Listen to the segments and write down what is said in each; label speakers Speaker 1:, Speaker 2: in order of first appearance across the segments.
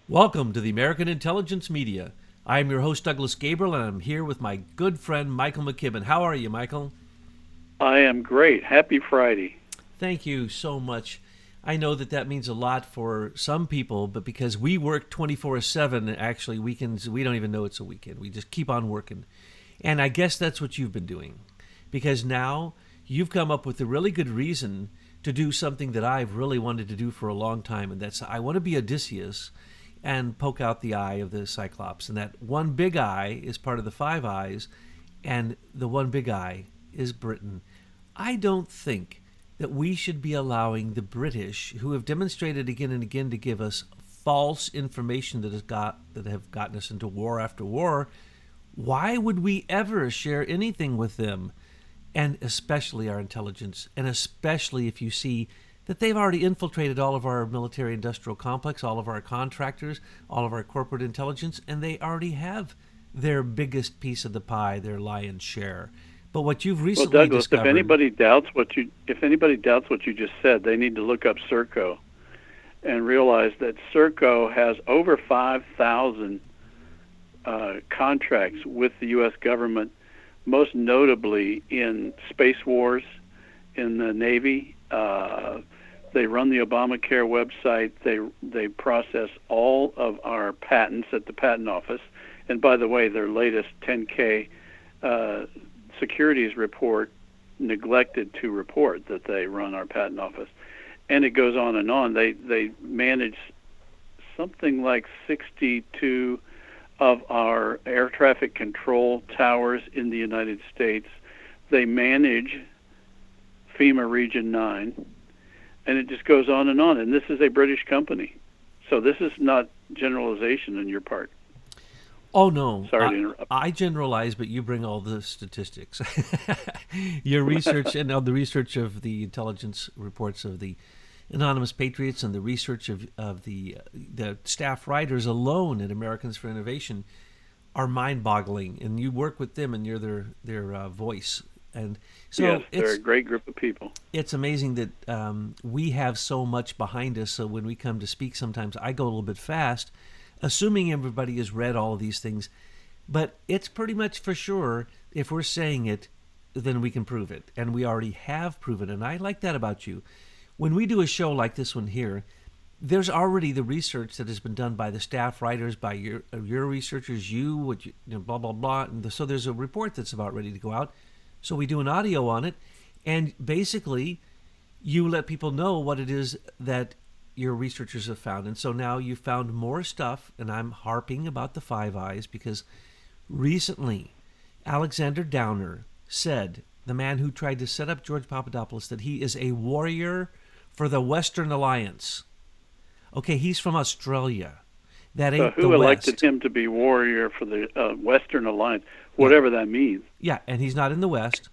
Speaker 1: Welcome to the American Intelligence Media. I am your host, Douglas Gabriel, and I'm here with my good friend, Michael McKibben. How are you, Michael?
Speaker 2: I am great. Happy Friday.
Speaker 1: Thank you so much. I know that means a lot for some people, but because we work 24/7, actually, weekends, we don't even know it's a weekend. We just keep on working. And I guess that's what you've been doing. Because now you've come up with a really good reason to do something that I've really wanted to do for a long time, and that's I want to be Odysseus and poke out the eye of the Cyclops. And that one big eye is part of the five eyes, and the one big eye is Britain. I don't think that we should be allowing the British, who have demonstrated again and again to give us false information that have gotten us into war after war. Why would we ever share anything with them? And especially our intelligence, and especially if you see that they've already infiltrated all of our military industrial complex, all of our contractors, all of our corporate intelligence, and they already have their biggest piece of the pie, their lion's share. But what you've
Speaker 2: Well,
Speaker 1: recently
Speaker 2: Douglas,
Speaker 1: discovered...
Speaker 2: if anybody doubts what you just said, they need to look up Serco and realize that Serco has over 5,000 contracts with the U.S. government, most notably in space wars, in the Navy. They run the Obamacare website. They process all of our patents at the patent office. And by the way, their latest 10K securities report neglected to report that they run our patent office. And it goes on and on. They manage something like 62 of our air traffic control towers in the United States. They manage FEMA Region 9, and it just goes on. And this is a British company. So this is not generalization on your part.
Speaker 1: Oh, no.
Speaker 2: Sorry to interrupt.
Speaker 1: I generalize, but you bring all the statistics. Your research and the research of the intelligence reports of the Anonymous Patriots and the research of the staff writers alone at Americans for Innovation are mind-boggling. And you work with them, and you're their voice. And so
Speaker 2: yes, they're a great group of people.
Speaker 1: It's amazing that we have so much behind us. So when we come to speak, sometimes I go a little bit fast, assuming everybody has read all of these things. But it's pretty much for sure, if we're saying it, then we can prove it. And we already have proven it. And I like that about you. When we do a show like this one here, there's already the research that has been done by the staff writers, by your researchers, blah, blah, blah. And so there's a report that's about ready to go out. So we do an audio on it, and basically you let people know what it is that your researchers have found. And so now you've found more stuff, and I'm harping about the Five Eyes because recently Alexander Downer said, the man who tried to set up George Papadopoulos, that he is a warrior for the Western Alliance. Okay, he's from Australia. That ain't
Speaker 2: who
Speaker 1: the
Speaker 2: elected
Speaker 1: West.
Speaker 2: him to be warrior for the Western Alliance, whatever that means?
Speaker 1: Yeah, and he's not in the West.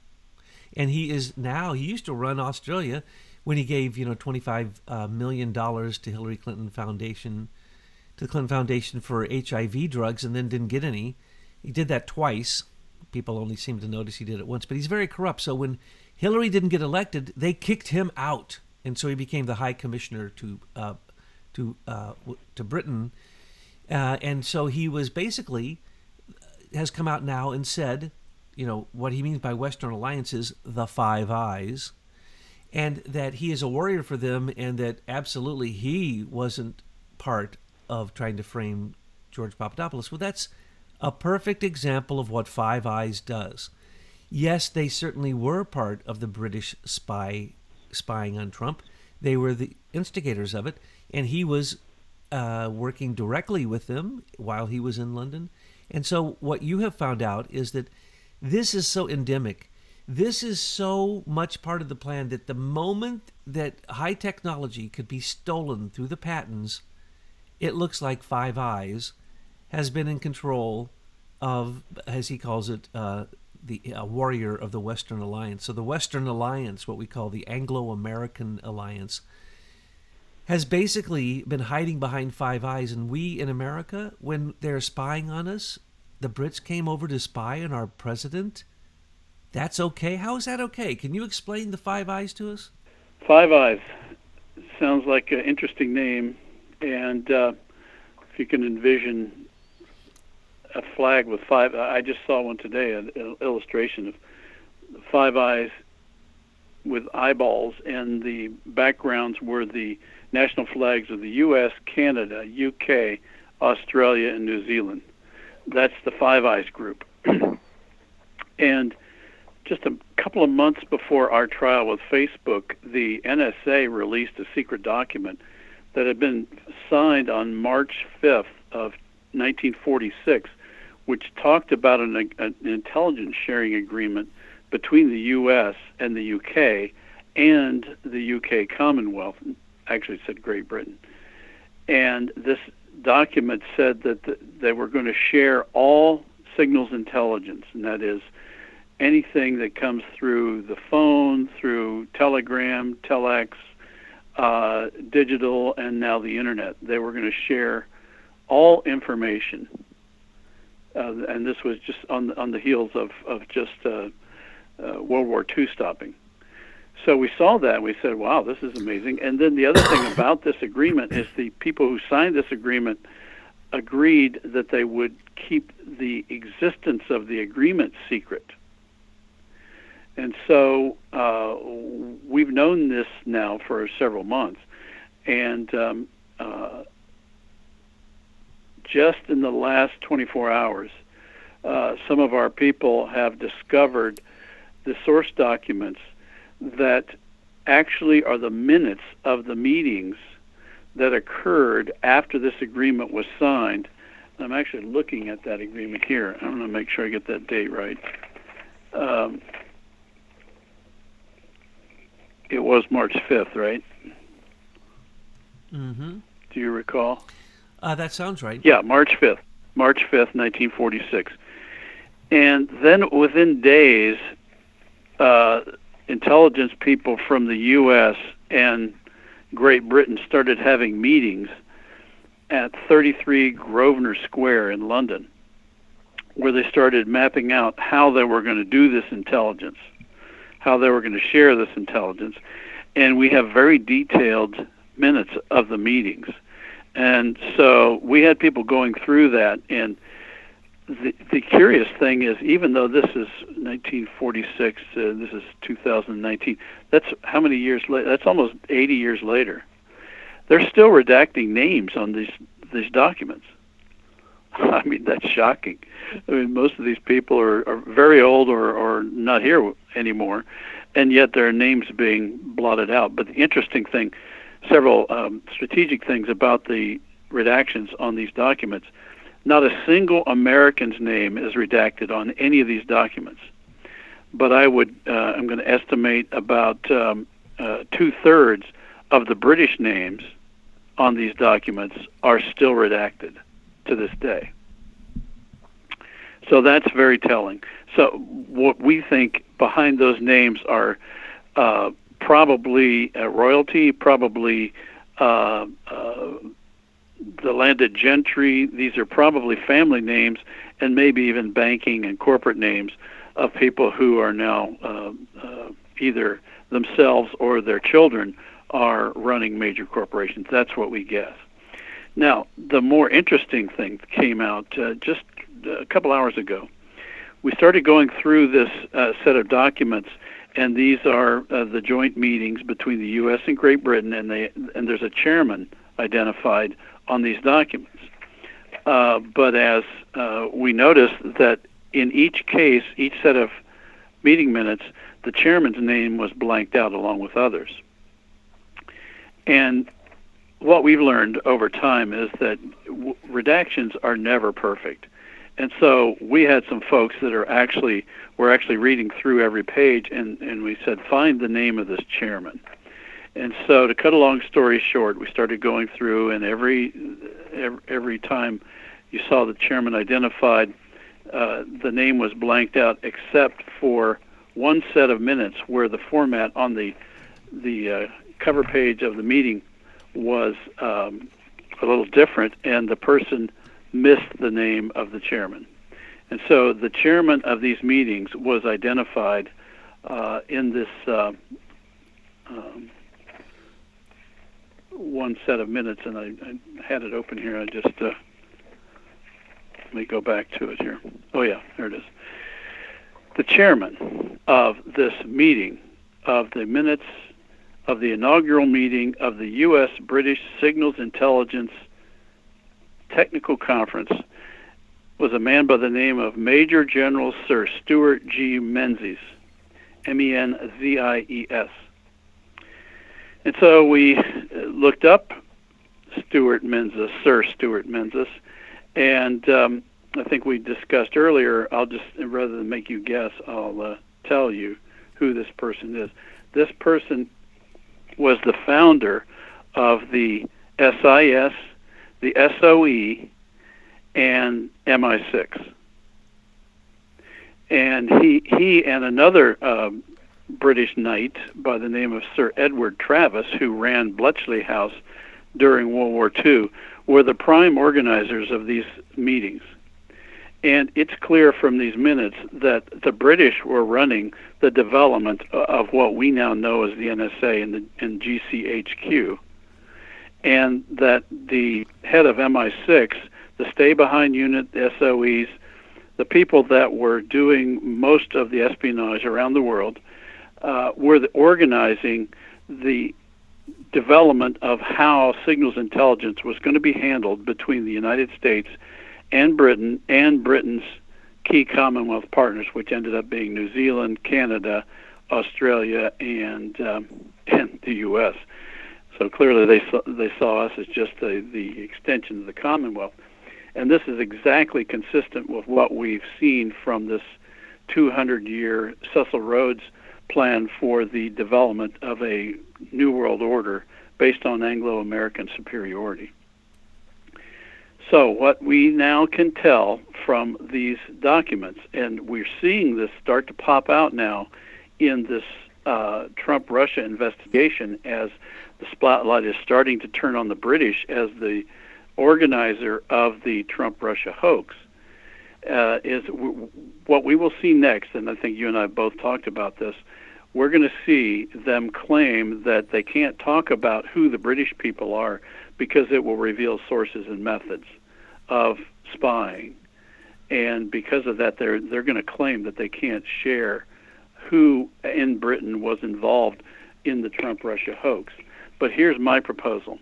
Speaker 1: And he used to run Australia when he gave, $25 million to Hillary Clinton Foundation, to the Clinton Foundation for HIV drugs, and then didn't get any. He did that twice. People only seem to notice he did it once, but he's very corrupt. So when Hillary didn't get elected, they kicked him out, and so he became the High Commissioner to Britain. And so he was basically has come out now and said, what he means by Western Alliance is the Five Eyes, and that he is a warrior for them, and that absolutely he wasn't part of trying to frame George Papadopoulos. Well, that's a perfect example of what Five Eyes does. Yes, they certainly were part of the British spying on Trump. They were the instigators of it, and he was working directly with them while he was in London. And so what you have found out is that this is so endemic. This is so much part of the plan that the moment that high technology could be stolen through the patents, it looks like Five Eyes has been in control of, as he calls it, the warrior of the Western Alliance. So the Western Alliance, what we call the Anglo-American Alliance, has basically been hiding behind Five Eyes. And we in America, when they're spying on us, the Brits came over to spy on our president. That's okay? How is that okay? Can you explain the Five Eyes to us?
Speaker 2: Five Eyes sounds like an interesting name, and if you can envision a flag with five. I just saw one today, an illustration of 5 eyes with eyeballs, and the backgrounds were the national flags of the U.S., Canada, UK, Australia, and New Zealand. That's the Five Eyes group. And just a couple of months before our trial with Facebook, the NSA released a secret document that had been signed on March 5th of 1946, which talked about an intelligence sharing agreement between the U.S. and the UK and the UK Commonwealth. Actually, it said Great Britain. And this document said that they were going to share all signals intelligence, and that is anything that comes through the phone, through telegram, telex, digital, and now the internet. They were going to share all information. And this was just on the heels of just World War II stopping. So we saw that, and we said, wow, this is amazing. And then the other thing about this agreement is the people who signed this agreement agreed that they would keep the existence of the agreement secret. And so we've known this now for several months. And just in the last 24 hours, some of our people have discovered the source documents that actually are the minutes of the meetings that occurred after this agreement was signed. I'm actually looking at that agreement here. I'm going to make sure I get that date right. It was March 5th, right?
Speaker 1: Mm-hmm.
Speaker 2: Do you recall?
Speaker 1: That sounds right.
Speaker 2: Yeah, March 5th. March 5th, 1946. And then within days, intelligence people from the U.S. and Great Britain started having meetings at 33 Grosvenor Square in London, where they started mapping out how they were going to do this intelligence, how they were going to share this intelligence. And we have very detailed minutes of the meetings. And so we had people going through that, and the curious thing is, even though this is 1946, this is 2019, that's how many years later? That's almost 80 years later. They're still redacting names on these documents. I mean, that's shocking. I mean, most of these people are very old or not here anymore, and yet their names being blotted out. But the interesting thing, several strategic things about the redactions on these documents. Not a single American's name is redacted on any of these documents. But I'm going to estimate about 2/3 of the British names on these documents are still redacted to this day. So that's very telling. So what we think behind those names are probably royalty, probably the landed gentry. These are probably family names, and maybe even banking and corporate names of people who are now either themselves or their children are running major corporations. That's what we guess. Now, the more interesting thing came out just a couple hours ago. We started going through this set of documents, and these are the joint meetings between the U.S. and Great Britain, and there's a chairman identified on these documents. But as we noticed that in each case, each set of meeting minutes, the chairman's name was blanked out along with others. And what we've learned over time is that redactions are never perfect. And so we had some folks that were actually reading through every page, and we said, find the name of this chairman. And so to cut a long story short, we started going through, and every time you saw the chairman identified, the name was blanked out except for one set of minutes where the format on the cover page of the meeting was a little different, and the person missed the name of the chairman. And so the chairman of these meetings was identified in this one set of minutes, and I had it open here. I just let me go back to it here. Oh yeah, there it is. The chairman of this meeting, of the minutes of the inaugural meeting of the U.S. British Signals Intelligence Technical Conference, was a man by the name of Major General Sir Stuart G. Menzies, Menzies. And so we looked up Sir Stuart Menzies, and I think we discussed earlier, rather than make you guess, I'll tell you who this person is. This person was the founder of the SIS, the SOE, and MI6. And he and another British knight by the name of Sir Edward Travis, who ran Bletchley House during World War II, were the prime organizers of these meetings. And it's clear from these minutes that the British were running the development of what we now know as the NSA and GCHQ, and that the head of MI6, the stay-behind unit, the SOEs, the people that were doing most of the espionage around the world, were organizing the development of how signals intelligence was going to be handled between the United States and Britain and Britain's key Commonwealth partners, which ended up being New Zealand, Canada, Australia, and the U.S. So clearly they saw us as just the extension of the Commonwealth. And this is exactly consistent with what we've seen from this 200-year Cecil Rhodes plan for the development of a new world order based on Anglo-American superiority. So what we now can tell from these documents, and we're seeing this start to pop out now in this Trump-Russia investigation as the spotlight is starting to turn on the British as the organizer of the Trump-Russia hoax, is what we will see next, and I think you and I both talked about this. We're going to see them claim that they can't talk about who the British people are because it will reveal sources and methods of spying. And because of that, they're going to claim that they can't share who in Britain was involved in the Trump-Russia hoax. But here's my proposal.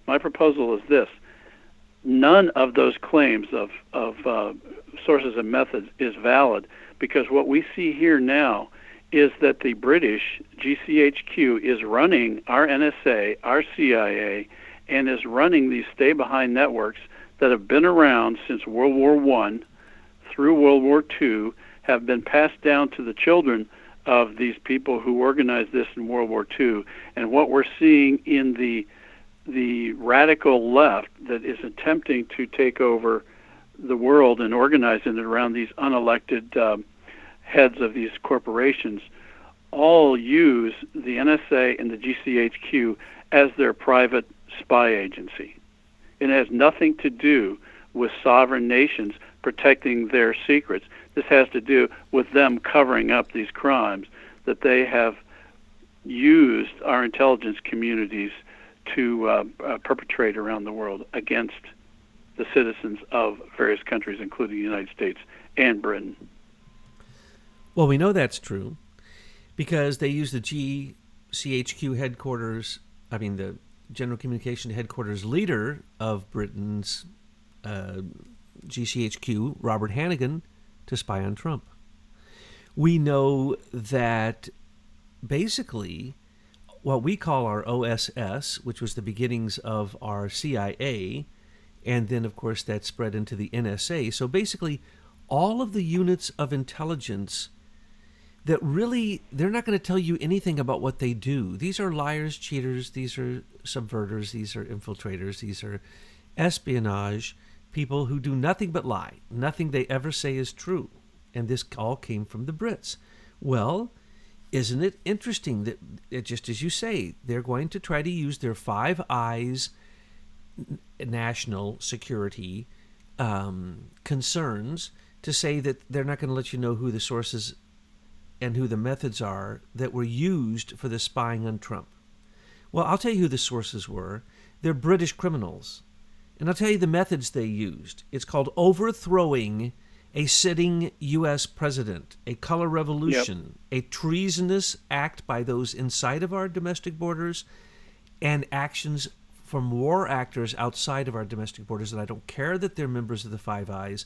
Speaker 2: My proposal is this. None of those claims of sources and methods is valid, because what we see here now is that the British GCHQ is running our NSA, our CIA, and is running these stay-behind networks that have been around since World War I through World War II, have been passed down to the children of these people who organized this in World War II. And what we're seeing in the radical left that is attempting to take over the world and organizing it around these unelected heads of these corporations, all use the NSA and the GCHQ as their private spy agency. It has nothing to do with sovereign nations protecting their secrets. This has to do with them covering up these crimes that they have used our intelligence communities to perpetrate around the world against the citizens of various countries, including the United States and Britain.
Speaker 1: Well, we know that's true because they use the GCHQ headquarters, the General Communication Headquarters leader of Britain's GCHQ, Robert Hannigan, to spy on Trump. We know that basically what we call our OSS, which was the beginnings of our CIA, and then, of course, that spread into the NSA. So basically, all of the units of intelligence that really, they're not going to tell you anything about what they do. These are liars, cheaters, these are subverters, these are infiltrators, these are espionage people who do nothing but lie. Nothing they ever say is true. And this all came from the Brits. Well, isn't it interesting that, just as you say, they're going to try to use their Five Eyes national security concerns to say that they're not going to let you know who the sources and who the methods are that were used for the spying on Trump. Well, I'll tell you who the sources were. They're British criminals. And I'll tell you the methods they used. It's called overthrowing a sitting U.S. president, a color revolution, a treasonous act by those inside of our domestic borders, and actions from war actors outside of our domestic borders. And I don't care that they're members of the Five Eyes.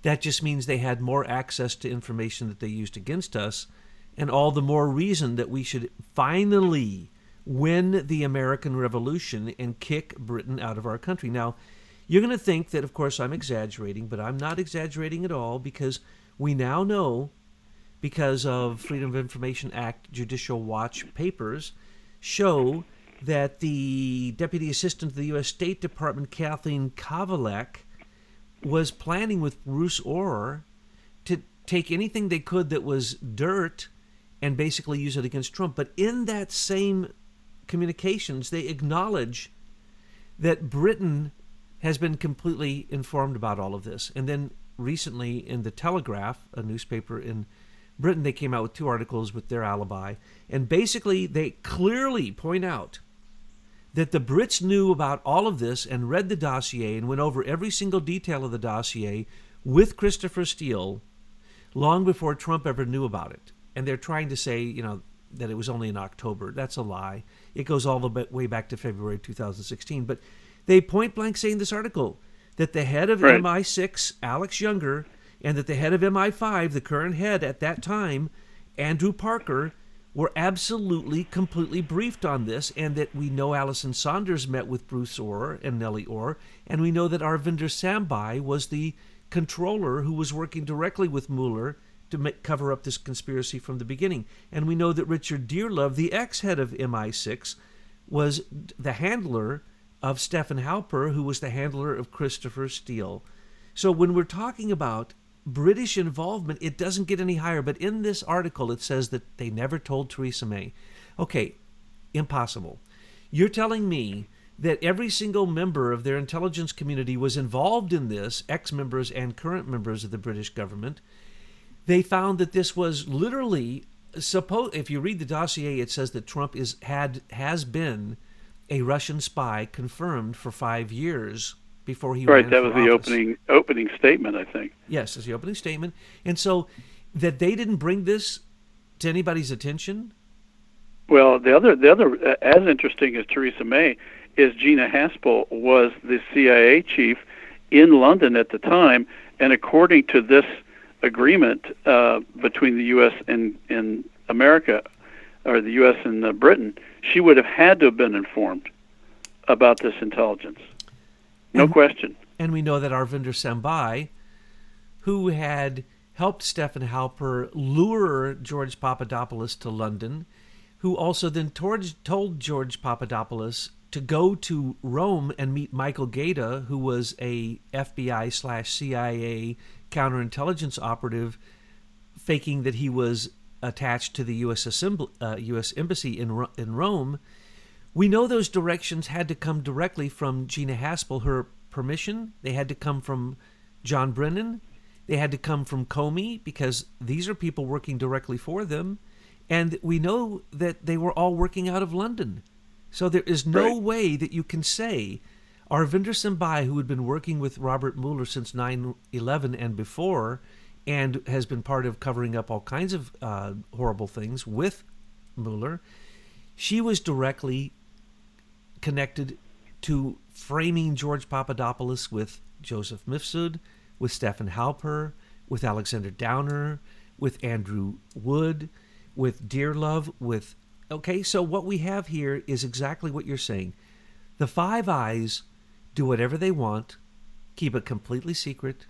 Speaker 1: That just means they had more access to information that they used against us, and all the more reason that we should finally win the American Revolution and kick Britain out of our country. Now, you're going to think that, of course, I'm exaggerating, but I'm not exaggerating at all, because we now know, because of Freedom of Information Act Judicial Watch papers, show that the Deputy Assistant to the U.S. State Department, Kathleen Kavalek, was planning with Bruce Orr to take anything they could that was dirt and basically use it against Trump. But in that same communications, they acknowledge that Britain has been completely informed about all of this. And then recently in the Telegraph, a newspaper in Britain, they came out with 2 articles with their alibi. And basically they clearly point out that the Brits knew about all of this and read the dossier and went over every single detail of the dossier with Christopher Steele long before Trump ever knew about it. And they're trying to say, that it was only in October. That's a lie. It goes all the way back to February 2016. But they point blank say in this article that the head of MI6, Alex Younger, and that the head of MI5, the current head at that time, Andrew Parker, were absolutely, completely briefed on this, and that we know Alison Saunders met with Bruce Orr and Nellie Orr, and we know that Arvinder Sambai was the controller who was working directly with Mueller to cover up this conspiracy from the beginning. And we know that Richard Dearlove, the ex-head of MI6, was the handler of Stephen Halper, who was the handler of Christopher Steele. So when we're talking about British involvement, it doesn't get any higher. But in this article, it says that they never told Theresa May. Okay, impossible. You're telling me that every single member of their intelligence community was involved in this, ex-members and current members of the British government. They found that this was literally, if you read the dossier, it says that Trump has been a Russian spy confirmed for 5 years before he ran for office.
Speaker 2: Right, that was the opening statement, I think.
Speaker 1: Yes, it's the opening statement. And so that they didn't bring this to anybody's attention?
Speaker 2: Well, the other as interesting as Theresa May is Gina Haspel was the CIA chief in London at the time, and according to this agreement between the U.S. and America, or the U.S. and Britain, she would have had to have been informed about this intelligence. No question.
Speaker 1: And we know that Arvinder Sambai, who had helped Stephen Halper lure George Papadopoulos to London, who also then told George Papadopoulos to go to Rome and meet Michael Gaeta, who was a FBI/CIA counterintelligence operative, faking that he was attached to the U.S. Embassy in Rome. We know those directions had to come directly from Gina Haspel, her permission. They had to come from John Brennan. They had to come from Comey, because these are people working directly for them. And we know that they were all working out of London. So there is no way that you can say Arvinder Sambai, who had been working with Robert Mueller since 9/11 and before, and has been part of covering up all kinds of horrible things with Mueller, she was directly connected to framing George Papadopoulos with Joseph Mifsud, with Stephen Halper, with Alexander Downer, with Andrew Wood, with Dearlove, with... Okay, so what we have here is exactly what you're saying. The Five Eyes do whatever they want, keep it completely secret.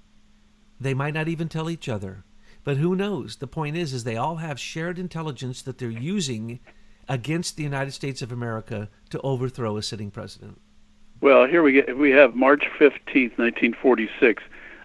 Speaker 1: They might not even tell each other. But who knows? The point is they all have shared intelligence that they're using against the United States of America to overthrow a sitting president.
Speaker 2: Well, here we have March 15th, 1946,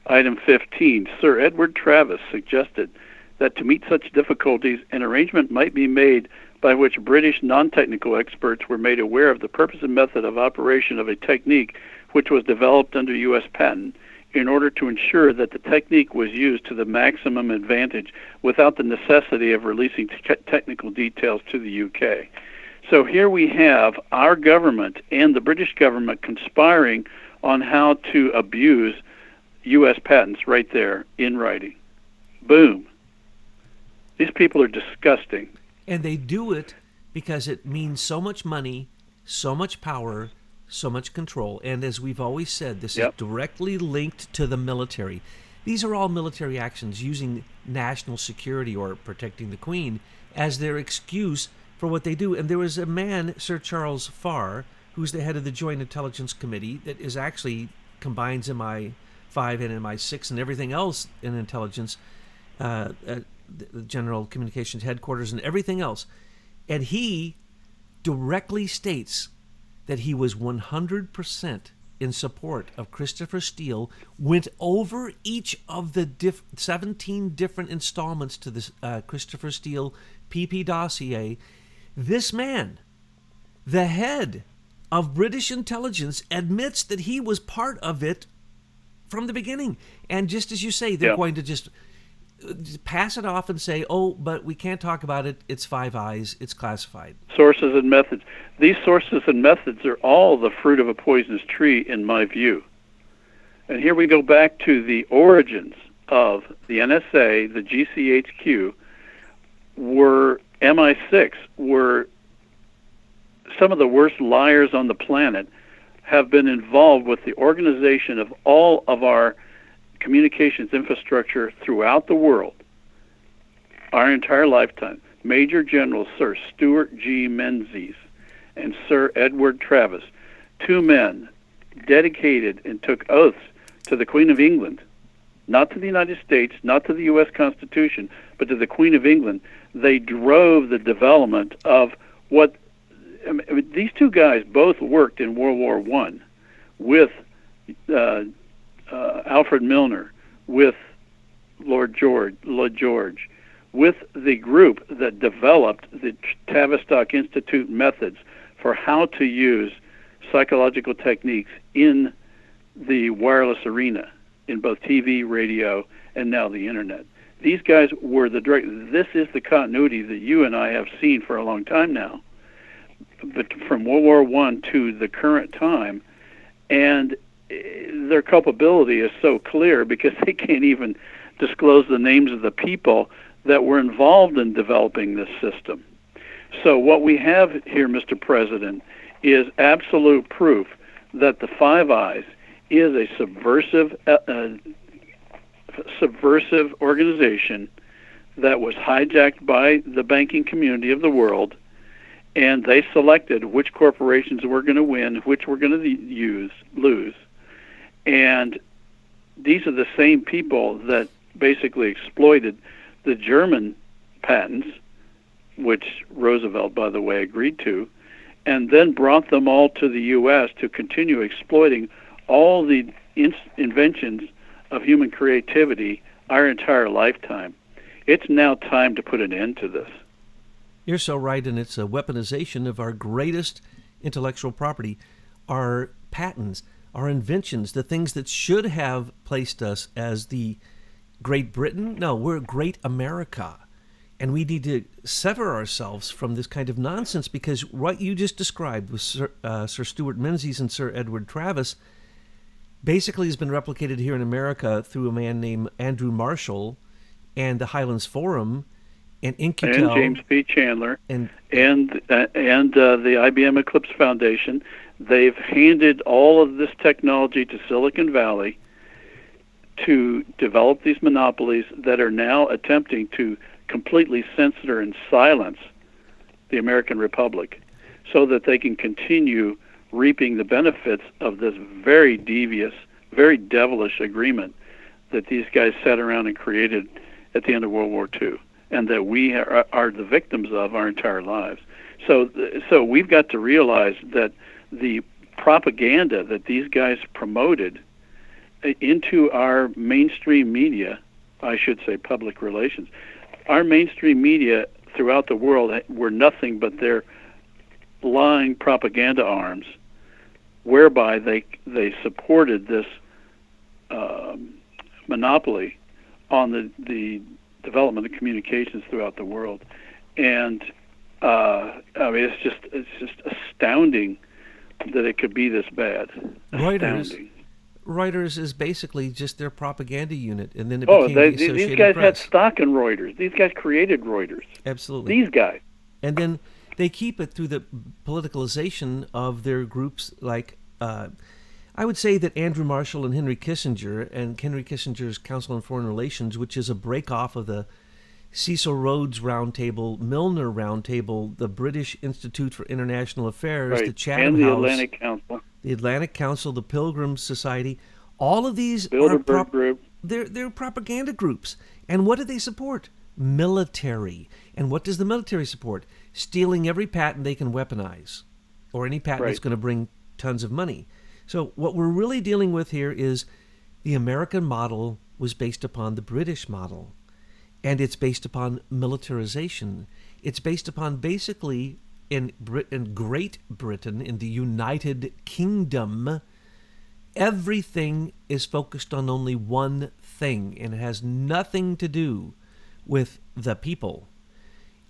Speaker 2: item 15. Sir Edward Travis suggested that to meet such difficulties, an arrangement might be made by which British non-technical experts were made aware of the purpose and method of operation of a technique which was developed under U.S. patent in order to ensure that the technique was used to the maximum advantage without the necessity of releasing technical details to the UK. So here we have our government and the British government conspiring on how to abuse U.S. patents right there in writing. Boom. These people are disgusting.
Speaker 1: And they do it because it means so much money, so much power, so much control. And as we've always said, this is directly linked to the military. These are all military actions using national security or protecting the Queen as their excuse for what they do. And there was a man, Sir Charles Farr, who's the head of the Joint Intelligence Committee, that is actually combines MI5 and MI6 and everything else in intelligence, the General Communications Headquarters and everything else. And he directly states that he was 100% in support of Christopher Steele, went over each of the 17 different installments to this Christopher Steele PP dossier. This man, the head of British intelligence, admits that he was part of it from the beginning. And just as you say, they're going to just pass it off and say, oh, but we can't talk about it. It's Five Eyes. It's classified.
Speaker 2: Sources and methods. These sources and methods are all the fruit of a poisonous tree, in my view. And here we go back to the origins of the NSA, the GCHQ, were MI6, were some of the worst liars on the planet, have been involved with the organization of all of our communications infrastructure throughout the world, our entire lifetime. Major General Sir Stuart G. Menzies and Sir Edward Travis, two men dedicated and took oaths to the Queen of England, not to the United States, not to the U.S. Constitution, but to the Queen of England. They drove the development of what these two guys both worked in World War I with Alfred Milner, with Lord George, with the group that developed the Tavistock Institute methods for how to use psychological techniques in the wireless arena, in both TV, radio, and now the internet. These guys were the direct. This is the continuity that you and I have seen for a long time now, but from World War I to the current time, and their culpability is so clear because they can't even disclose the names of the people that were involved in developing this system. So what we have here, Mr. President, is absolute proof that the Five Eyes is a subversive organization that was hijacked by the banking community of the world, and they selected which corporations were going to win, which were going to lose. And these are the same people that basically exploited the German patents, which Roosevelt, by the way, agreed to, and then brought them all to the U.S. to continue exploiting all the inventions of human creativity our entire lifetime. It's now time to put an end to this.
Speaker 1: You're so right, and it's a weaponization of our greatest intellectual property, our patents, our inventions, the things that should have placed us as the Great Britain. No, we're Great America. And we need to sever ourselves from this kind of nonsense, because what you just described with Sir Stuart Menzies and Sir Edward Travis basically has been replicated here in America through a man named Andrew Marshall and the Highlands Forum and In-Q-Tel.
Speaker 2: And James P. Chandler and the IBM Eclipse Foundation. They've handed all of this technology to Silicon Valley to develop these monopolies that are now attempting to completely censor and silence the American Republic so that they can continue reaping the benefits of this very devious, very devilish agreement that these guys sat around and created at the end of World War II, and that we are the victims of our entire lives. So we've got to realize that the propaganda that these guys promoted into our mainstream media, I should say public relations, our mainstream media throughout the world were nothing but their lying propaganda arms, whereby they supported this monopoly on the development of communications throughout the world. And I mean, it's just astounding that it could be this bad. Astounding.
Speaker 1: Reuters is basically just their propaganda unit, and then it
Speaker 2: Oh,
Speaker 1: became the
Speaker 2: these
Speaker 1: Associated
Speaker 2: guys
Speaker 1: Press.
Speaker 2: had stock in Reuters. These guys created Reuters.
Speaker 1: Absolutely.
Speaker 2: These guys.
Speaker 1: And then they keep it through the politicalization of their groups. Like, I would say that Andrew Marshall and Henry Kissinger's Council on Foreign Relations, which is a break off of the Cecil Rhodes Roundtable, Milner Roundtable, the British Institute for International Affairs,
Speaker 2: Right.
Speaker 1: the Chatham
Speaker 2: And the
Speaker 1: House,
Speaker 2: Atlantic Council.
Speaker 1: the Atlantic Council, the Pilgrim Society. All of these
Speaker 2: Bilderberg Group.
Speaker 1: They're propaganda groups. And what do they support? Military. And what does the military support? Stealing every patent they can weaponize, or any patent that's going to bring tons of money. So what we're really dealing with here is the American model was based upon the British model, and it's based upon militarization. It's based upon basically in Great Britain, in the United Kingdom, everything is focused on only one thing, and it has nothing to do with the people.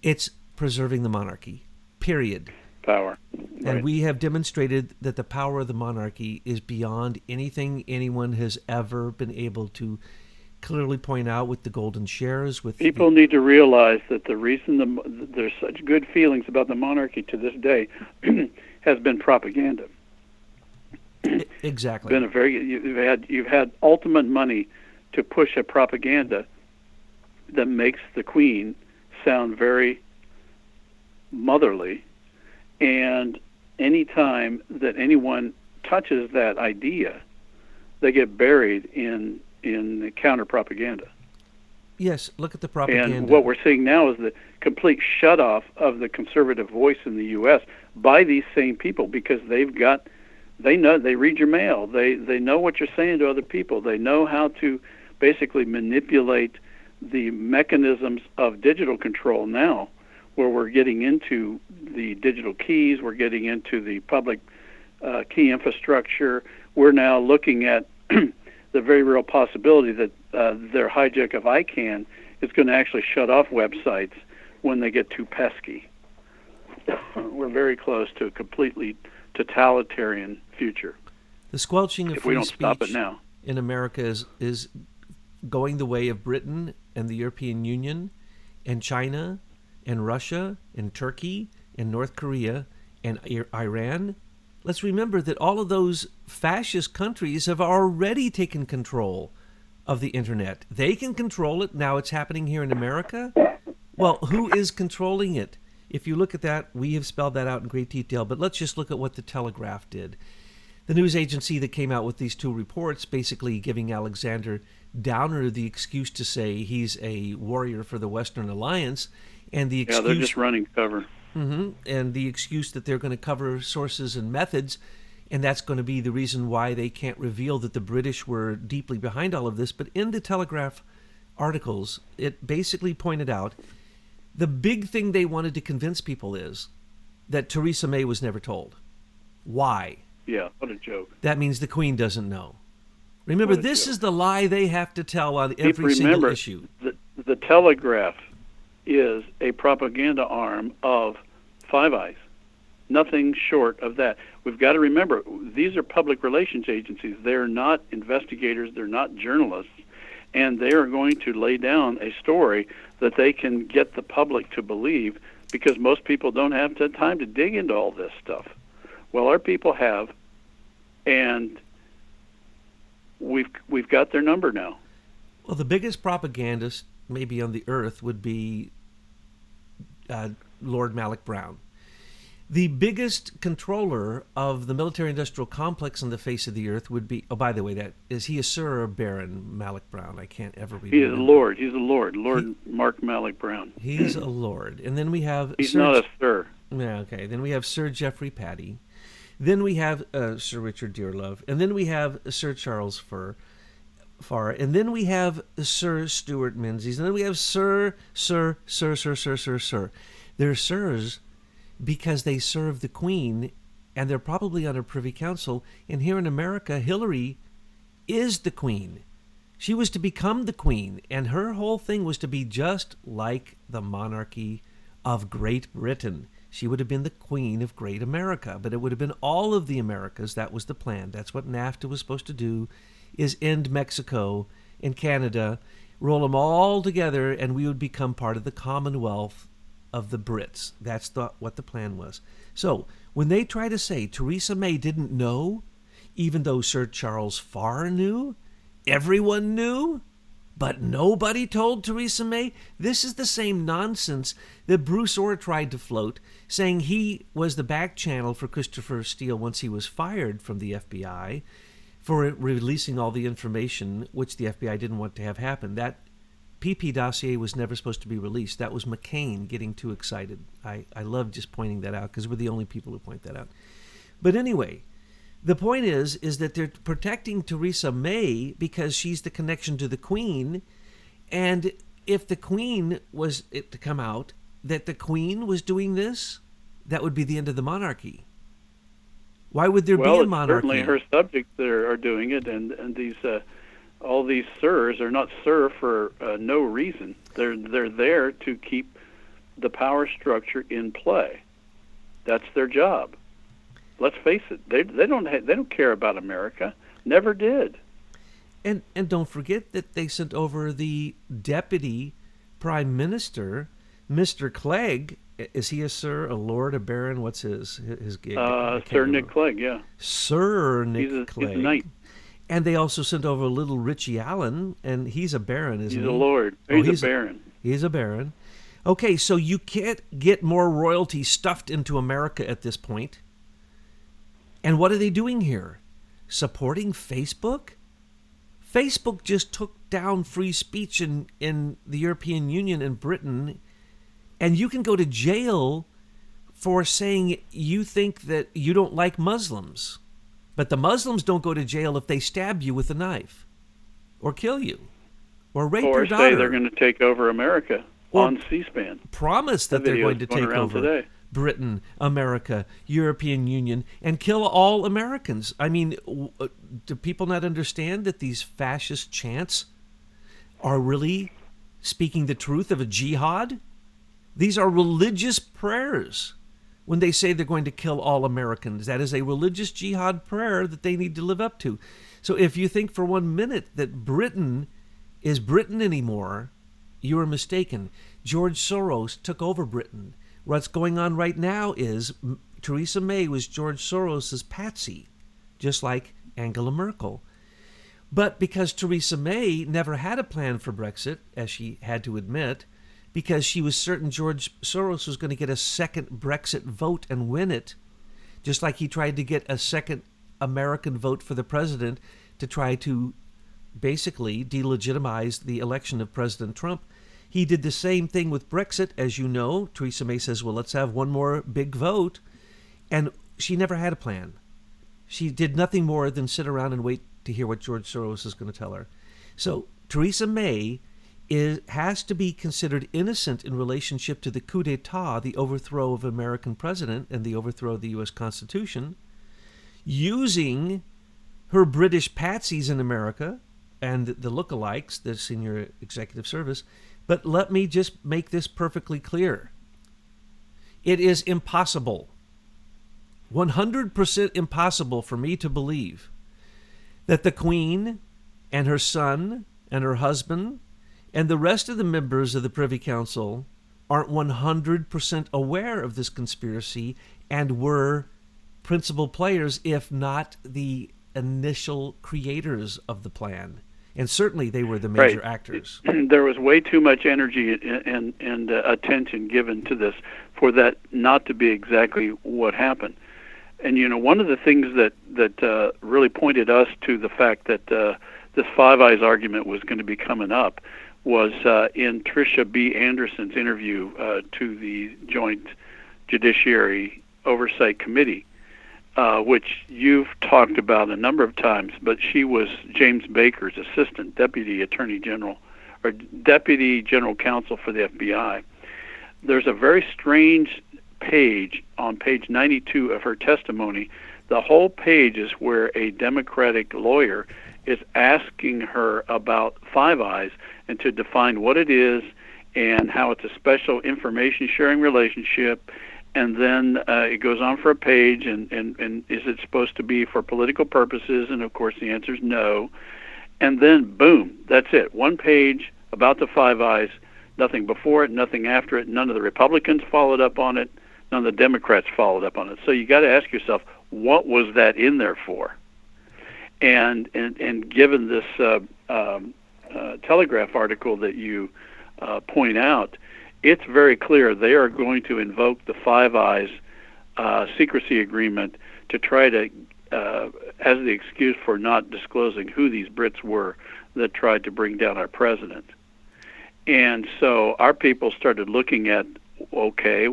Speaker 1: It's preserving the monarchy, period.
Speaker 2: Power. Right.
Speaker 1: And we have demonstrated that the power of the monarchy is beyond anything anyone has ever been able to clearly point out with the golden shares. With
Speaker 2: people need to realize that the reason there's such good feelings about the monarchy to this day has been propaganda.
Speaker 1: Exactly.
Speaker 2: You've had ultimate money to push a propaganda that makes the Queen sound very motherly, and any time that anyone touches that idea, they get buried in the counter propaganda.
Speaker 1: Yes, look at the propaganda.
Speaker 2: And what we're seeing now is the complete shut-off of the conservative voice in the U.S. by these same people, because they read your mail. They know what you're saying to other people. They know how to basically manipulate the mechanisms of digital control now, where we're getting into the digital keys, we're getting into the public key infrastructure. We're now looking at the very real possibility that their hijack of ICANN is going to actually shut off websites when they get too pesky. We're very close to a completely totalitarian future.
Speaker 1: The squelching of
Speaker 2: if we don't
Speaker 1: free
Speaker 2: stop it
Speaker 1: speech
Speaker 2: now.
Speaker 1: in America is going the way of Britain and the European Union and China and Russia and Turkey and North Korea and Iran. Let's remember that all of those fascist countries have already taken control of the internet. They can control it. Now it's happening here in America. Well, who is controlling it? If you look at that, we have spelled that out in great detail, but let's just look at what the Telegraph did. The news agency that came out with these two reports, basically giving Alexander Downer the excuse to say he's a warrior for the Western Alliance, and the excuse,
Speaker 2: they're just running cover.
Speaker 1: And the excuse that they're going to cover sources and methods, and that's going to be the reason why they can't reveal that the British were deeply behind all of this. But in the Telegraph articles, it basically pointed out the big thing they wanted to convince people is that Theresa May was never told. Why?
Speaker 2: Yeah, what a joke.
Speaker 1: That means the Queen doesn't know. Remember, this is the lie they have to tell on every single issue.
Speaker 2: The Telegraph is a propaganda arm of Five Eyes. Nothing short of that. We've got to remember, these are public relations agencies. They're not investigators. They're not journalists. And they are going to lay down a story that they can get the public to believe, because most people don't have the time to dig into all this stuff. Well, our people have, and we've got their number now.
Speaker 1: Well, the biggest propagandist maybe on the earth would be Lord Malloch Brown. The biggest controller of the military-industrial complex on the face of the earth would be, oh, by the way, that is he a Sir or Baron Malloch Brown? I can't ever remember.
Speaker 2: He is a Lord. He's a Lord. Lord Mark Malloch Brown.
Speaker 1: He's a Lord. And then we have...
Speaker 2: He's not a Sir.
Speaker 1: Yeah, okay. Then we have Sir Geoffrey Patty. Then we have Sir Richard Dearlove. And then we have Sir Charles Farr. And then we have Sir Stuart Menzies. And then we have Sir. They're sirs because they serve the Queen, and they're probably on a privy council. And here in America, Hillary is the Queen. She was to become the Queen, and her whole thing was to be just like the monarchy of Great Britain. She would have been the queen of Great America, but it would have been all of the Americas. That was the plan. That's what NAFTA was supposed to do, is end Mexico and Canada, roll them all together, and we would become part of the Commonwealth of the Brits. That's what the plan was. So when they try to say Theresa May didn't know, even though Sir Charles Farr knew, everyone knew, but nobody told Theresa May, this is the same nonsense that Bruce Orr tried to float, saying he was the back channel for Christopher Steele once he was fired from the FBI for releasing all the information, which the FBI didn't want to have happen. That PP dossier was never supposed to be released. That was McCain getting too excited. I love just pointing that out because we're the only people who point that out. But anyway, the point is that they're protecting Theresa May because she's the connection to the Queen. And if the Queen was to come out that the Queen was doing this, that would be the end of the monarchy. Why would there be a monarchy?
Speaker 2: Certainly her subjects that are doing it, and these all these sirs are not sir for no reason. They're there to keep the power structure in play. That's their job. Let's face it. They don't care about America. Never did.
Speaker 1: And don't forget that they sent over the deputy prime minister, Mr. Clegg. Is he a sir, a lord, a baron? What's his gig?
Speaker 2: Sir Nick Clegg, yeah.
Speaker 1: Sir Nick Clegg.
Speaker 2: He's a knight.
Speaker 1: And they also sent over little Richie Allen, and he's a baron, isn't he?
Speaker 2: He's a lord. He's a baron.
Speaker 1: He's a baron. Okay, so you can't get more royalty stuffed into America at this point. And what are they doing here? Supporting Facebook? Facebook just took down free speech in the European Union and Britain, and you can go to jail for saying you think that you don't like Muslims. But the Muslims don't go to jail if they stab you with a knife or kill you or rape your daughter.
Speaker 2: Or say they're going to take over America on C-SPAN.
Speaker 1: Promise that they're going to take over
Speaker 2: today.
Speaker 1: Britain, America, European Union, and kill all Americans. I mean, do people not understand that these fascist chants are really speaking the truth of a jihad? These are religious prayers. When they say they're going to kill all Americans, that is a religious jihad prayer that they need to live up to. So if you think for 1 minute that Britain is Britain anymore, you are mistaken. George Soros took over Britain. What's going on right now is Theresa May was George Soros's patsy, just like Angela Merkel. But because Theresa May never had a plan for Brexit, as she had to admit, because she was certain George Soros was going to get a second Brexit vote and win it, just like he tried to get a second American vote for the president to try to basically delegitimize the election of President Trump. He did the same thing with Brexit, as you know. Theresa May says, well, let's have one more big vote. And she never had a plan. She did nothing more than sit around and wait to hear what George Soros is going to tell her. So Theresa May has to be considered innocent in relationship to the coup d'etat, the overthrow of American president and the overthrow of the U.S. Constitution, using her British patsies in America and the lookalikes, the senior executive service. But let me just make this perfectly clear. It is impossible, 100% impossible for me to believe that the Queen and her son and her husband and the rest of the members of the Privy Council aren't 100% aware of this conspiracy and were principal players, if not the initial creators of the plan. And certainly they were the major actors.
Speaker 2: There was way too much energy and attention given to this for that not to be exactly what happened. And, you know, one of the things that really pointed us to the fact that this Five Eyes argument was going to be coming up was in Tricia B. Anderson's interview to the Joint Judiciary Oversight Committee, which you've talked about a number of times, but she was James Baker's assistant, deputy attorney general, or deputy general counsel for the FBI. There's a very strange page on page 92 of her testimony. The whole page is where a Democratic lawyer is asking her about Five Eyes and to define what it is and how it's a special information sharing relationship. And then it goes on for a page, and is it supposed to be for political purposes? And of course the answer is no. And then boom, that's it. One page about the Five Eyes, nothing before it, nothing after it. None of the Republicans followed up on it. None of the Democrats followed up on it. So you got to ask yourself, what was that in there for? And given this Telegraph article that you point out, it's very clear they are going to invoke the Five Eyes secrecy agreement to try to, as the excuse for not disclosing who these Brits were that tried to bring down our president. And so our people started looking at, okay,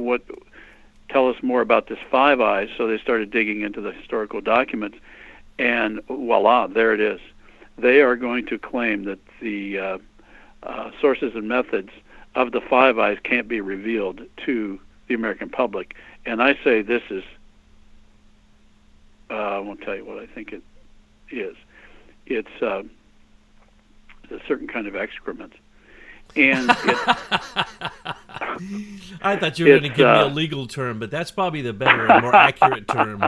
Speaker 2: tell us more about this Five Eyes. So they started digging into the historical documents, and voila, there it is. They are going to claim that the sources and methods of the Five Eyes can't be revealed to the American public. And I say this is, I won't tell you what I think it is. It's a certain kind of excrement. And
Speaker 1: I thought you were going to give me a legal term, but that's probably the better and more accurate term.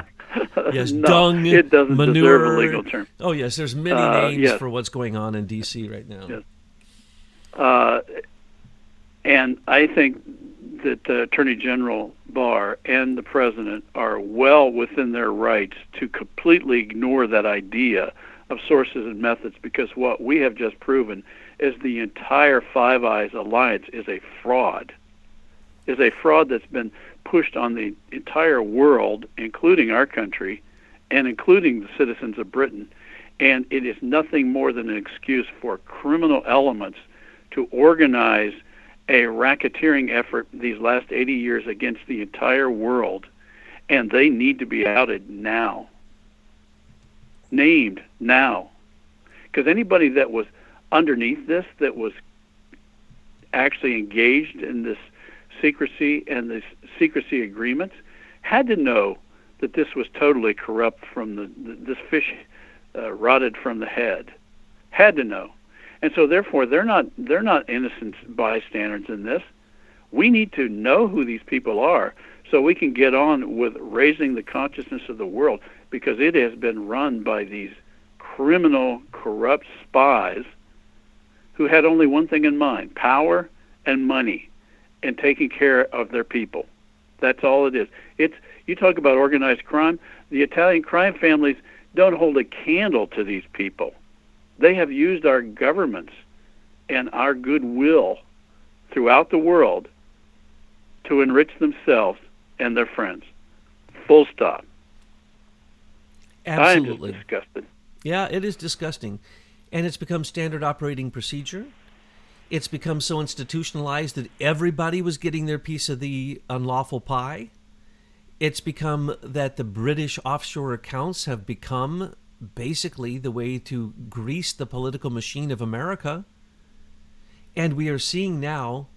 Speaker 1: Yes,
Speaker 2: no,
Speaker 1: dung,
Speaker 2: it doesn't
Speaker 1: manure.
Speaker 2: Deserve a legal term.
Speaker 1: Oh, yes, there's many names for what's going on in D.C. right now.
Speaker 2: Yes. And I think that Attorney General Barr and the President are well within their rights to completely ignore that idea of sources and methods, because what we have just proven is the entire Five Eyes alliance is a fraud. Is a fraud that's been pushed on the entire world, including our country, and including the citizens of Britain. And it is nothing more than an excuse for criminal elements to organize a racketeering effort these last 80 years against the entire world, and they need to be outed now. Named now. Because anybody that was underneath this, that was actually engaged in this secrecy and this secrecy agreements, had to know that this was totally corrupt from this fish rotted from the head. Had to know. And so therefore they're not innocent bystanders in this. We need to know who these people are so we can get on with raising the consciousness of the world, because it has been run by these criminal, corrupt spies who had only one thing in mind: power and money, and taking care of their people. That's all it is. You talk about organized crime. The Italian crime families don't hold a candle to these people. They have used our governments and our goodwill throughout the world to enrich themselves and their friends. Full stop.
Speaker 1: Absolutely.
Speaker 2: I'm just disgusted.
Speaker 1: Yeah, it is disgusting. And it's become standard operating procedure. It's become so institutionalized that everybody was getting their piece of the unlawful pie. It's become that the British offshore accounts have become basically the way to grease the political machine of America. And we are seeing now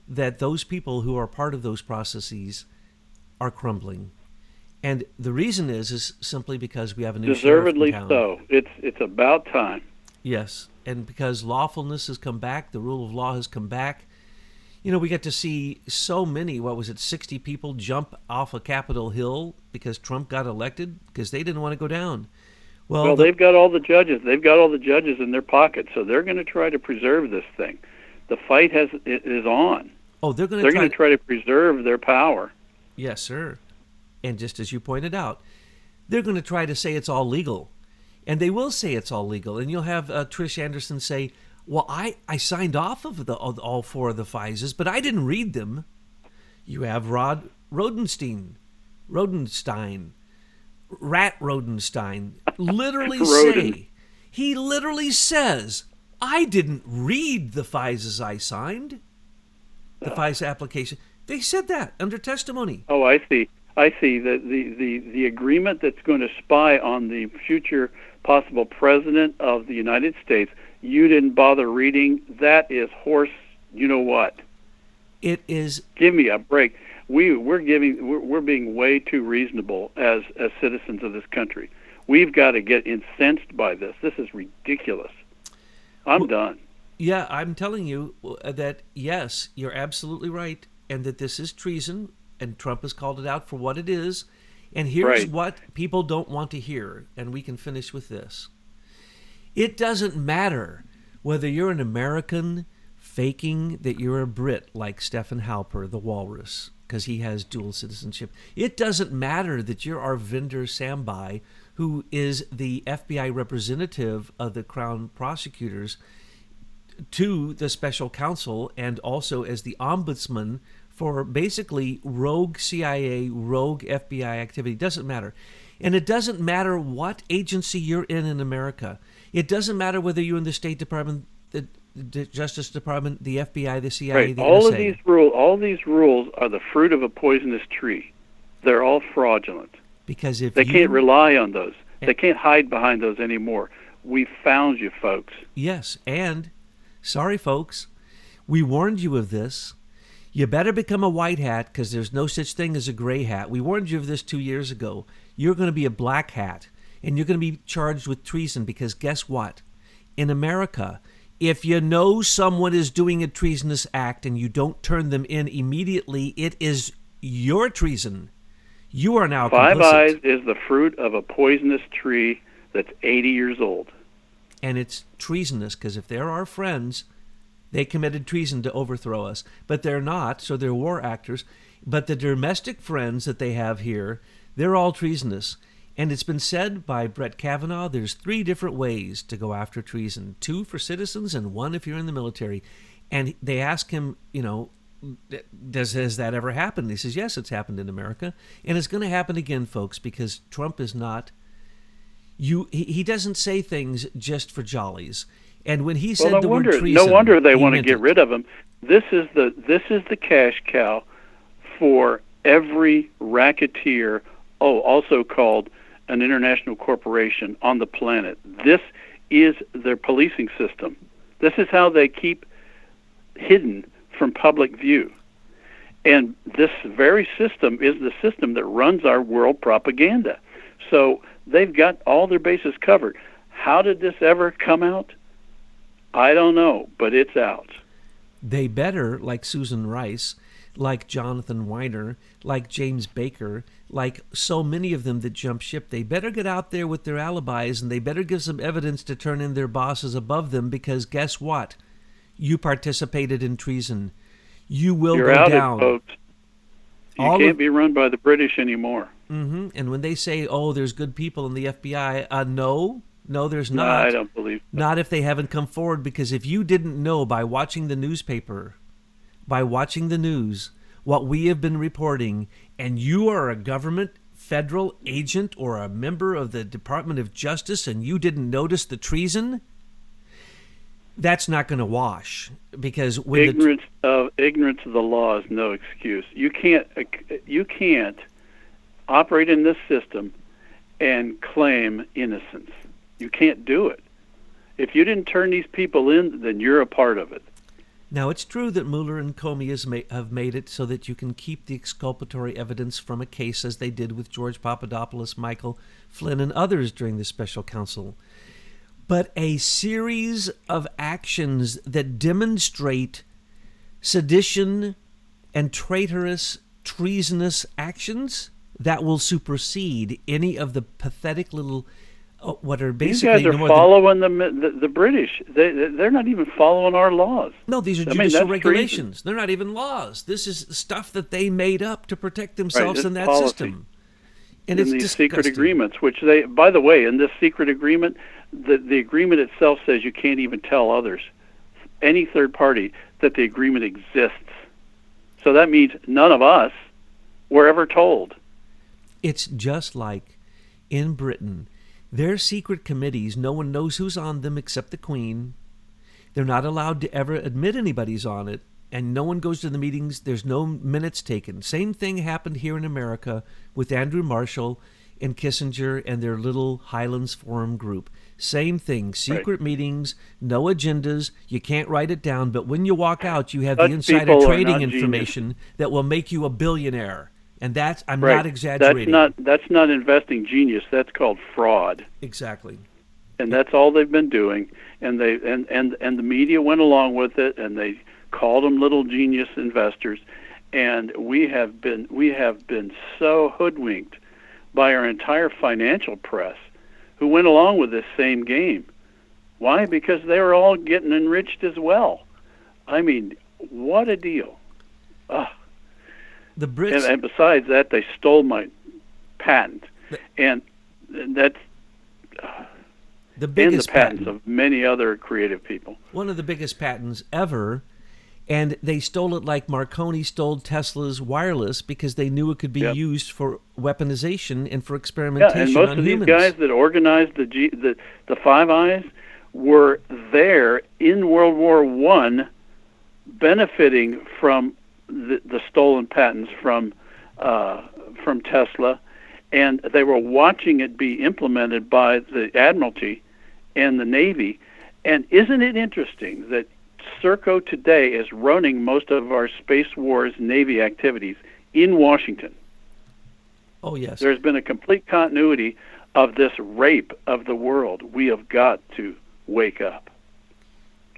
Speaker 1: that those people who are part of those processes are crumbling. And the reason is simply because we have a new
Speaker 2: deservedly
Speaker 1: sheriff in town.
Speaker 2: So. It's about time.
Speaker 1: Yes, and because lawfulness has come back, the rule of law has come back. You know, we get to see so many, 60 people jump off of Capitol Hill because Trump got elected because they didn't want to go down. Well,
Speaker 2: they've got all the judges. They've got all the judges in their pocket, so they're going to try to preserve this thing. The fight is on.
Speaker 1: Oh, they're going
Speaker 2: to try to preserve their power.
Speaker 1: Yes, sir. And just as you pointed out, they're going to try to say it's all legal. And they will say it's all legal. And you'll have Trish Anderson say, well, I signed off of all four of the FISAs, but I didn't read them. You have Rat Rodenstein, literally say, he literally says, I didn't read the FISAs I signed, the FISA application. They said that under testimony.
Speaker 2: Oh, I see. The agreement that's going to spy on the future possible president of the United States, you didn't bother reading. That is horse, you know what?
Speaker 1: It is.
Speaker 2: Give me a break. We're being way too reasonable as citizens of this country. We've got to get incensed by this. This is ridiculous. I'm done.
Speaker 1: Yeah, I'm telling you that, yes, you're absolutely right, and that this is treason, and Trump has called it out for what it is. And here's
Speaker 2: Right.
Speaker 1: what people don't want to hear, and we can finish with this. It doesn't matter whether you're an American faking that you're a Brit like Stephen Halper, the walrus, because he has dual citizenship. It doesn't matter that you're Arvinder Sambai, who is the FBI representative of the Crown prosecutors to the special counsel and also as the ombudsman for basically rogue CIA, rogue FBI activity. It doesn't matter. And it doesn't matter what agency you're in America. It doesn't matter whether you're in the State Department, the Justice Department, the FBI, the CIA,
Speaker 2: Right.
Speaker 1: the
Speaker 2: All
Speaker 1: NSA.
Speaker 2: of these rules are the fruit of a poisonous tree. They're all fraudulent.
Speaker 1: Because if
Speaker 2: They
Speaker 1: you,
Speaker 2: can't rely on those. They can't hide behind those anymore. We found you, folks.
Speaker 1: Yes, and sorry, folks, we warned you of this. You better become a white hat because there's no such thing as a gray hat. We warned you of this 2 years ago. You're going to be a black hat, and you're going to be charged with treason because guess what? In America, if you know someone is doing a treasonous act and you don't turn them in immediately, it is your treason. You are now
Speaker 2: Five
Speaker 1: complicit.
Speaker 2: Eyes is the fruit of a poisonous tree that's 80 years old.
Speaker 1: And it's treasonous because if they're our friends, they committed treason to overthrow us. But they're not, so they're war actors. But the domestic friends that they have here, they're all treasonous. And it's been said by Brett Kavanaugh, there's 3 different ways to go after treason. 2 for citizens and 1 if you're in the military. And they ask him, has that ever happened? He says, yes, it's happened in America. And it's going to happen again, folks, because Trump is not... He doesn't say things just for jollies. And when he said
Speaker 2: Well,
Speaker 1: the word treason,
Speaker 2: no wonder they
Speaker 1: he
Speaker 2: want to
Speaker 1: meant
Speaker 2: get
Speaker 1: it.
Speaker 2: rid of him. This is the cash cow for every racketeer, also called an international corporation on the planet. This is their policing system. This is how they keep hidden from public view. And this very system is the system that runs our world propaganda. So they've got all their bases covered. How did this ever come out? I don't know, but it's out.
Speaker 1: They better, like Susan Rice, like Jonathan Weiner, like James Baker, like so many of them that jump ship, they better get out there with their alibis and they better give some evidence to turn in their bosses above them because guess what? You participated in treason. You will
Speaker 2: You're
Speaker 1: go
Speaker 2: outed,
Speaker 1: down.
Speaker 2: folks. You can't be run by the British anymore.
Speaker 1: Mm-hmm. And when they say, oh, there's good people in the FBI, no, there's
Speaker 2: No,
Speaker 1: not.
Speaker 2: I don't believe so.
Speaker 1: Not if they haven't come forward, because if you didn't know by watching the newspaper, by watching the news, what we have been reporting, and you are a government federal agent or a member of the Department of Justice and you didn't notice the treason, that's not going to wash. Because when
Speaker 2: ignorance of the law is no excuse. You can't operate in this system and claim innocence. You can't do it. If you didn't turn these people in, then you're a part of it.
Speaker 1: Now, it's true that Mueller and Comey have made it so that you can keep the exculpatory evidence from a case as they did with George Papadopoulos, Michael Flynn, and others during the special counsel. But a series of actions that demonstrate sedition and traitorous, treasonous actions that will supersede any of the pathetic little what are basically...
Speaker 2: These guys are following the British. They're not even following our laws.
Speaker 1: No, these are judicial regulations. They're not even laws. This is stuff that they made up to protect themselves in that
Speaker 2: policy.
Speaker 1: System. And
Speaker 2: it's
Speaker 1: these
Speaker 2: disgusting. Secret agreements, which they, by the way, in this secret agreement, the agreement itself says you can't even tell others, any third party, that the agreement exists. So that means none of us were ever told.
Speaker 1: It's just like in Britain. Their secret committees, no one knows who's on them except the Queen. They're not allowed to ever admit anybody's on it, and no one goes to the meetings. There's no minutes taken. Same thing happened here in America with Andrew Marshall and Kissinger and their little Highlands Forum group. Same thing, secret meetings, no agendas, you can't write it down, but when you walk out, you have the insider trading information that will make you a billionaire. And that's, I'm not exaggerating.
Speaker 2: That's not investing genius. That's called fraud.
Speaker 1: Exactly.
Speaker 2: and that's all they've been doing. And they and the media went along with it, and they called them little genius investors. And we have been so hoodwinked by our entire financial press, who went along with this same game. Why? Because they were all getting enriched as well. I mean, what a deal!
Speaker 1: The Brits,
Speaker 2: and besides that, they stole my patent, and that's
Speaker 1: the biggest
Speaker 2: and the patents
Speaker 1: patent
Speaker 2: of many other creative people.
Speaker 1: One of the biggest patents ever. And they stole it like Marconi stole Tesla's wireless, because they knew it could be used for weaponization and for experimentation on humans.
Speaker 2: Yeah, and most of these guys that organized the Five Eyes were there in World War I, benefiting from the stolen patents from Tesla, and they were watching it be implemented by the Admiralty and the Navy. And isn't it interesting that Serco today is running most of our Space Wars Navy activities in Washington?
Speaker 1: Oh, yes.
Speaker 2: There's been a complete continuity of this rape of the world. We have got to wake up.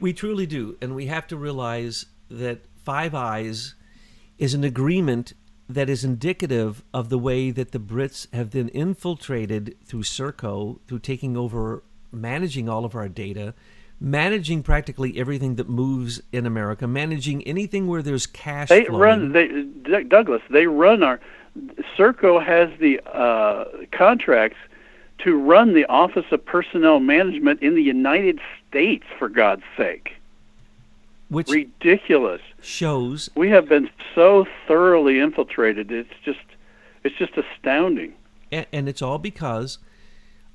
Speaker 1: We truly do, and we have to realize that Five Eyes is an agreement that is indicative of the way that the Brits have then infiltrated through Serco, through taking over, managing all of our data, managing practically everything that moves in America, managing anything where there's cash flowing.
Speaker 2: Douglas, they run our... Serco has the contracts to run the Office of Personnel Management in the United States, for God's sake.
Speaker 1: Which
Speaker 2: ridiculous.
Speaker 1: Shows
Speaker 2: we have been so thoroughly infiltrated. It's just astounding.
Speaker 1: And it's all because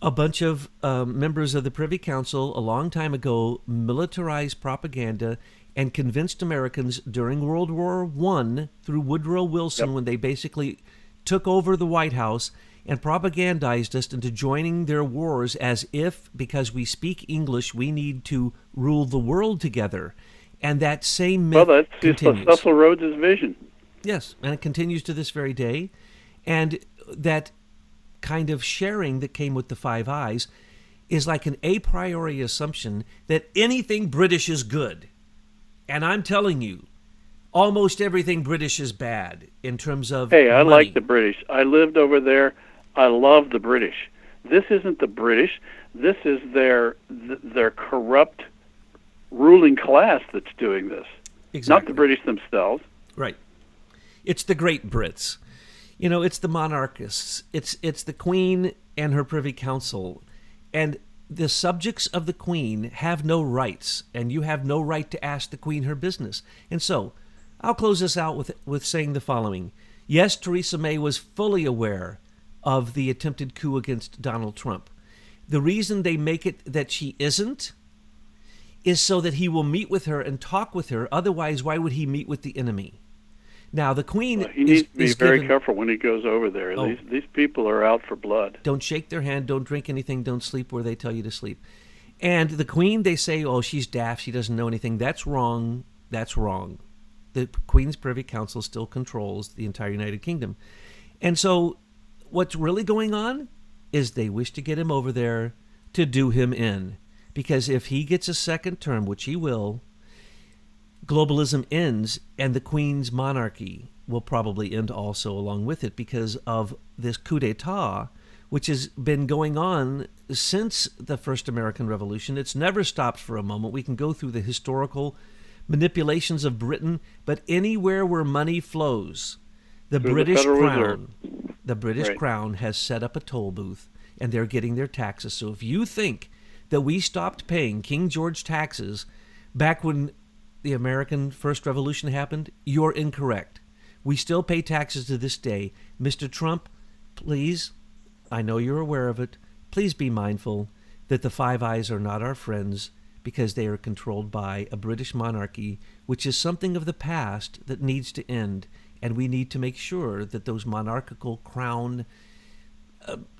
Speaker 1: a bunch of members of the Privy Council a long time ago militarized propaganda and convinced Americans during World War I through Woodrow Wilson, when they basically took over the White House and propagandized us into joining their wars, as if, because we speak English, we need to rule the world together. And that same myth continues.
Speaker 2: Cecil Rhodes' vision.
Speaker 1: Yes, and it continues to this very day. And that kind of sharing that came with the Five Eyes is like an a priori assumption that anything British is good. And I'm telling you, almost everything British is bad in terms of
Speaker 2: Hey, I
Speaker 1: money.
Speaker 2: like the British. I lived over there. I love the British. This isn't the British. This is their corrupt ruling class that's doing this.
Speaker 1: Exactly.
Speaker 2: Not the British themselves.
Speaker 1: Right. It's the great Brits. You know, it's the monarchists. It's the Queen and her Privy Council. And the subjects of the Queen have no rights, and you have no right to ask the Queen her business. And so, I'll close this out with saying the following. Yes, Theresa May was fully aware of the attempted coup against Donald Trump. The reason they make it that she isn't is so that he will meet with her and talk with her. Otherwise, why would he meet with the enemy? Now, the Queen
Speaker 2: he needs to be very
Speaker 1: given,
Speaker 2: careful when he goes over there.
Speaker 1: Oh,
Speaker 2: These people are out for blood.
Speaker 1: Don't shake their hand. Don't drink anything. Don't sleep where they tell you to sleep. And the Queen, they say, oh, she's daft. She doesn't know anything. That's wrong. That's wrong. The Queen's Privy Council still controls the entire United Kingdom. And so what's really going on is they wish to get him over there to do him in. Because if he gets a second term, which he will, globalism ends, and the Queen's monarchy will probably end also along with it, because of this coup d'etat, which has been going on since the first American Revolution. It's never stopped for a moment. We can go through the historical manipulations of Britain, but anywhere where money flows, the British Crown has set up a toll booth, and they're getting their taxes. So if you think that we stopped paying King George taxes back when the American First Revolution happened, you're incorrect. We still pay taxes to this day. Mr. Trump, please, I know you're aware of it, please be mindful that the Five Eyes are not our friends, because they are controlled by a British monarchy, which is something of the past that needs to end, and we need to make sure that those monarchical crown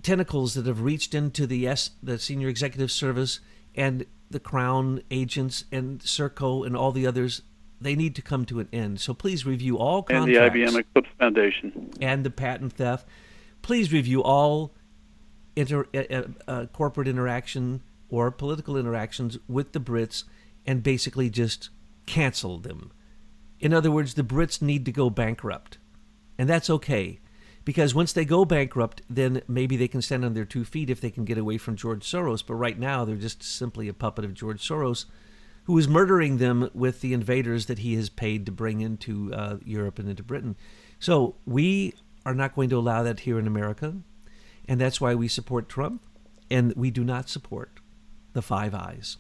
Speaker 1: tentacles that have reached into the senior executive service and the Crown agents and Serco and all the others, they need to come to an end. So please review all contracts.
Speaker 2: And the IBM Eclipse Foundation.
Speaker 1: And the patent theft. Please review all corporate interaction or political interactions with the Brits and basically just cancel them. In other words, the Brits need to go bankrupt. And that's okay, because once they go bankrupt, then maybe they can stand on their 2 feet if they can get away from George Soros. But right now, they're just simply a puppet of George Soros, who is murdering them with the invaders that he has paid to bring into Europe and into Britain. So we are not going to allow that here in America, and that's why we support Trump, and we do not support the Five Eyes.